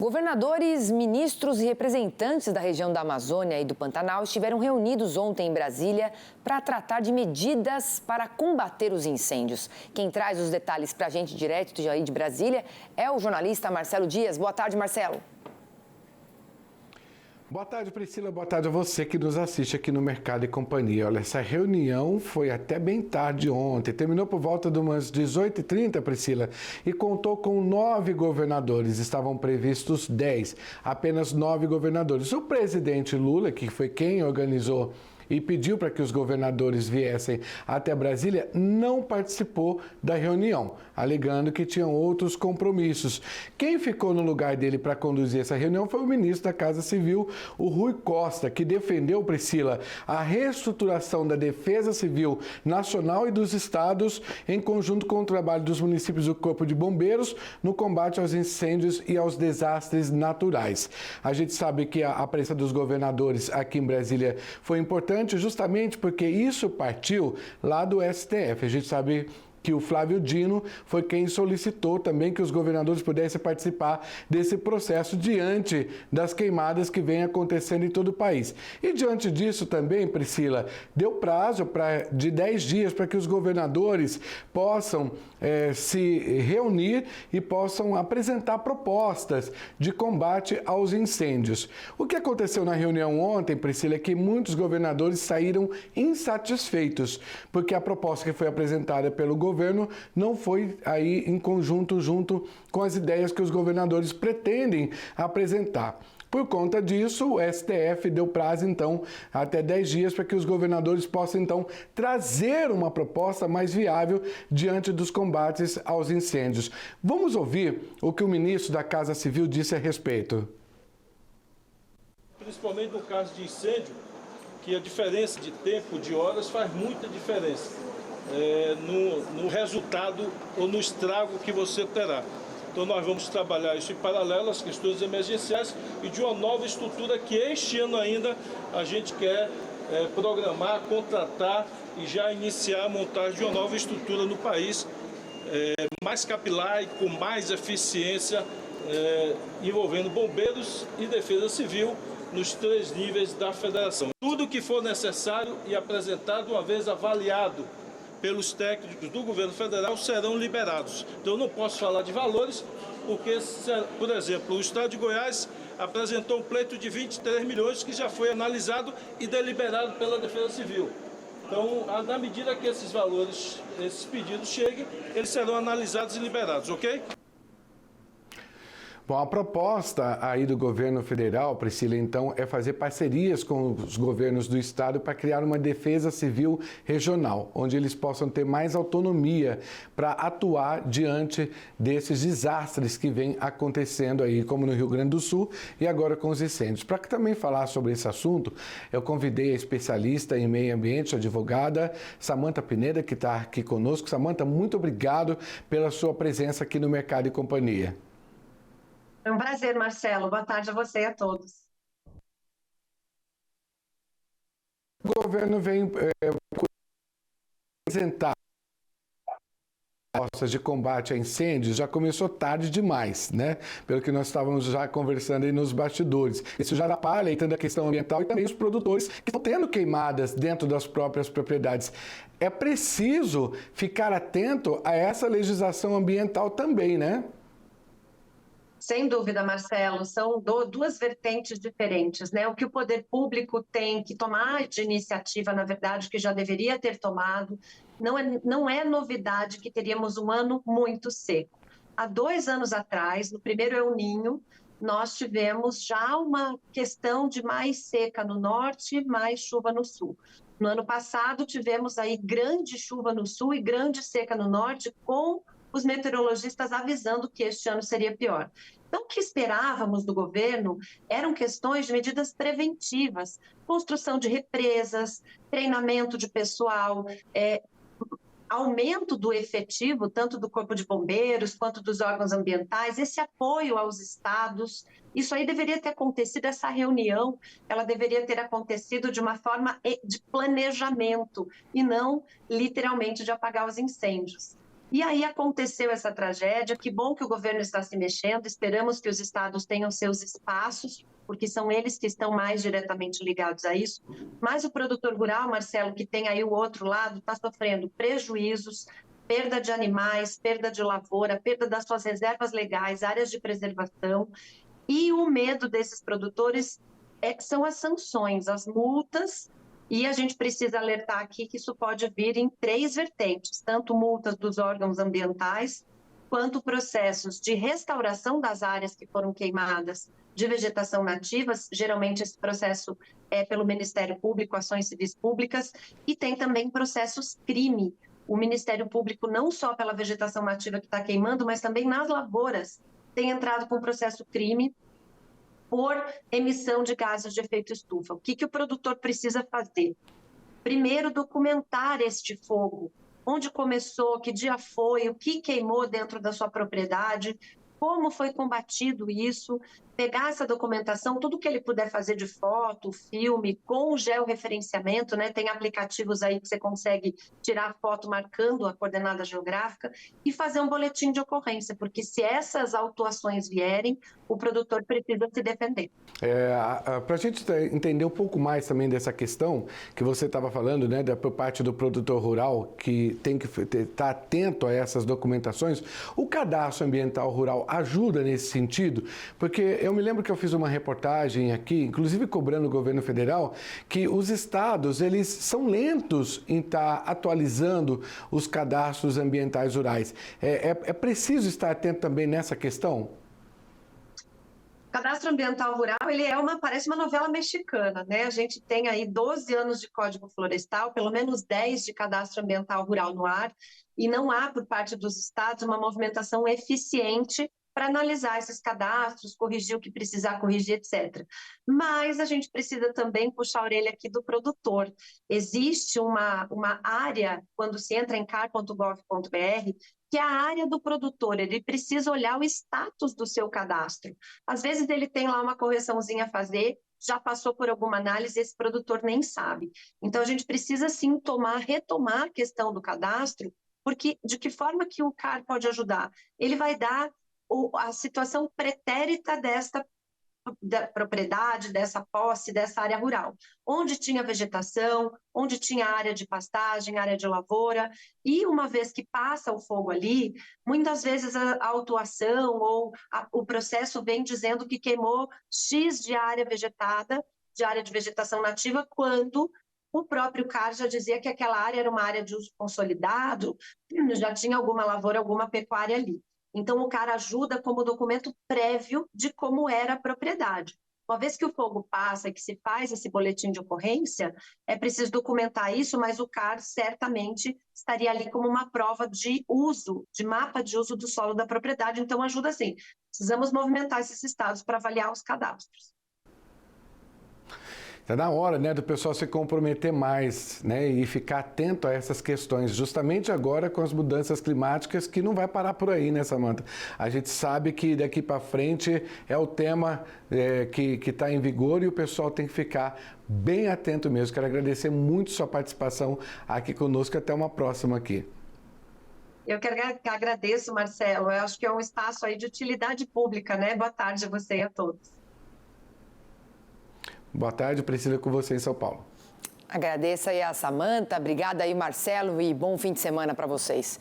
Governadores, ministros e representantes da região da Amazônia e do Pantanal estiveram reunidos ontem em Brasília para tratar de medidas para combater os incêndios. Quem traz os detalhes para a gente direto de Brasília é o jornalista Marcelo Dias. Boa tarde, Marcelo. Boa tarde, Priscila. Boa tarde a você que nos assiste aqui no Mercado e Companhia. Olha, essa reunião foi até bem tarde ontem. Terminou por volta de umas 18h30, Priscila, e contou com 9 governadores. Estavam previstos 10, apenas 9 governadores. O presidente Lula, que foi quem organizou e pediu para que os governadores viessem até Brasília, não participou da reunião, alegando que tinham outros compromissos. Quem ficou no lugar dele para conduzir essa reunião foi o ministro da Casa Civil, o Rui Costa, que defendeu, Priscila, a reestruturação da Defesa Civil Nacional e dos estados, em conjunto com o trabalho dos municípios do Corpo de Bombeiros, no combate aos incêndios e aos desastres naturais. A gente sabe que a presença dos governadores aqui em Brasília foi importante, justamente porque isso partiu lá do STF. A gente sabe que o Flávio Dino foi quem solicitou também que os governadores pudessem participar desse processo diante das queimadas que vem acontecendo em todo o país. E diante disso também, Priscila, deu prazo de 10 dias para que os governadores possam se reunir e possam apresentar propostas de combate aos incêndios. O que aconteceu na reunião ontem, Priscila, é que muitos governadores saíram insatisfeitos, porque a proposta que foi apresentada pelo governo não foi aí em conjunto junto com as ideias que os governadores pretendem apresentar. Por conta disso, o STF deu prazo, então, até 10 dias para que os governadores possam, então, trazer uma proposta mais viável diante dos combates aos incêndios. Vamos ouvir o que o ministro da Casa Civil disse a respeito. Principalmente no caso de incêndio, que a diferença de tempo, de horas, faz muita diferença no resultado ou no estrago que você terá. Então nós vamos trabalhar isso em paralelo às questões emergenciais e de uma nova estrutura que este ano ainda a gente quer programar, contratar e já iniciar a montagem de uma nova estrutura no país, mais capilar e com mais eficiência, envolvendo bombeiros e defesa civil nos 3 níveis da federação. Tudo que for necessário e apresentado, uma vez avaliado pelos técnicos do governo federal, serão liberados. Então eu não posso falar de valores, porque, por exemplo, o estado de Goiás apresentou um pleito de 23 milhões que já foi analisado e deliberado pela Defesa Civil. Então, na medida que esses valores, esses pedidos cheguem, eles serão analisados e liberados, ok? Bom, a proposta aí do governo federal, Priscila, então, é fazer parcerias com os governos do estado para criar uma defesa civil regional, onde eles possam ter mais autonomia para atuar diante desses desastres que vêm acontecendo aí, como no Rio Grande do Sul e agora com os incêndios. Para também falar sobre esse assunto, eu convidei a especialista em meio ambiente, a advogada Samantha Pineda, que está aqui conosco. Samantha, muito obrigado pela sua presença aqui no Mercado e Companhia. É um prazer, Marcelo. Boa tarde a você e a todos. O governo vem apresentar propostas de combate a incêndios, já começou tarde demais, né? Pelo que nós estávamos já conversando aí nos bastidores. Isso já atrapalha tanto a questão ambiental e também os produtores que estão tendo queimadas dentro das próprias propriedades. É preciso ficar atento a essa legislação ambiental também, né? Sem dúvida, Marcelo, são 2 vertentes diferentes, né? O que o poder público tem que tomar de iniciativa, na verdade, que já deveria ter tomado, não é novidade que teríamos um ano muito seco. Há 2 anos atrás, no primeiro El Niño, nós tivemos já uma questão de mais seca no norte, mais chuva no sul. No ano passado, tivemos aí grande chuva no sul e grande seca no norte, com os meteorologistas avisando que este ano seria pior. Então, o que esperávamos do governo eram questões de medidas preventivas, construção de represas, treinamento de pessoal, aumento do efetivo, tanto do Corpo de Bombeiros quanto dos órgãos ambientais, esse apoio aos estados. Isso aí deveria ter acontecido, essa reunião, ela deveria ter acontecido de uma forma de planejamento e não, literalmente, de apagar os incêndios. E aí aconteceu essa tragédia. Que bom que o governo está se mexendo, esperamos que os estados tenham seus espaços, porque são eles que estão mais diretamente ligados a isso. Mas o produtor rural, Marcelo, que tem aí o outro lado, está sofrendo prejuízos, perda de animais, perda de lavoura, perda das suas reservas legais, áreas de preservação. E o medo desses produtores são as sanções, as multas, e a gente precisa alertar aqui que isso pode vir em 3 vertentes, tanto multas dos órgãos ambientais, quanto processos de restauração das áreas que foram queimadas de vegetação nativas. Geralmente esse processo é pelo Ministério Público, ações civis públicas, e tem também processos crime. O Ministério Público, não só pela vegetação nativa que está queimando, mas também nas lavouras, tem entrado com processo crime por emissão de gases de efeito estufa. O que o produtor precisa fazer? Primeiro, documentar este fogo. Onde começou, que dia foi, o que queimou dentro da sua propriedade, como foi combatido isso, pegar essa documentação, tudo que ele puder fazer de foto, filme, com georreferenciamento, né? Tem aplicativos aí que você consegue tirar foto marcando a coordenada geográfica e fazer um boletim de ocorrência, porque se essas autuações vierem, o produtor precisa se defender. Para a gente entender um pouco mais também dessa questão que você estava falando, né, por parte do produtor rural, que tem que estar atento a essas documentações, o cadastro ambiental rural ajuda nesse sentido? Porque eu me lembro que eu fiz uma reportagem aqui, inclusive cobrando o governo federal, que os estados, eles são lentos em estar atualizando os cadastros ambientais rurais. É preciso estar atento também nessa questão? O cadastro ambiental rural, parece uma novela mexicana, né? A gente tem aí 12 anos de Código Florestal, pelo menos 10 de cadastro ambiental rural no ar, e não há, por parte dos estados, uma movimentação eficiente para analisar esses cadastros, corrigir o que precisar corrigir, etc. Mas a gente precisa também puxar a orelha aqui do produtor. Existe uma área, quando se entra em car.gov.br, que é a área do produtor. Ele precisa olhar o status do seu cadastro. Às vezes ele tem lá uma correçãozinha a fazer, já passou por alguma análise, esse produtor nem sabe. Então a gente precisa sim retomar a questão do cadastro, porque de que forma que o CAR pode ajudar? Ele vai dar a situação pretérita da propriedade, dessa posse, dessa área rural, onde tinha vegetação, onde tinha área de pastagem, área de lavoura, e uma vez que passa o fogo ali, muitas vezes a autuação ou o processo vem dizendo que queimou X de área vegetada, de área de vegetação nativa, quando o próprio CAR já dizia que aquela área era uma área de uso consolidado, já tinha alguma lavoura, alguma pecuária ali. Então, o CAR ajuda como documento prévio de como era a propriedade. Uma vez que o fogo passa e que se faz esse boletim de ocorrência, é preciso documentar isso, mas o CAR certamente estaria ali como uma prova de uso, de mapa de uso do solo da propriedade. Então, ajuda sim. Precisamos movimentar esses estados para avaliar os cadastros. Está na hora, né, do pessoal se comprometer mais, né, e ficar atento a essas questões, justamente agora com as mudanças climáticas, que não vai parar por aí, né, Samanta? A gente sabe que daqui para frente é o tema que está em vigor e o pessoal tem que ficar bem atento mesmo. Quero agradecer muito sua participação aqui conosco. Até uma próxima aqui. Eu que agradeço, Marcelo. Eu acho que é um espaço aí de utilidade pública, né? Boa tarde a você e a todos. Boa tarde, Priscila, com você em São Paulo. Agradeço aí a Samanta, obrigada aí, Marcelo, e bom fim de semana para vocês.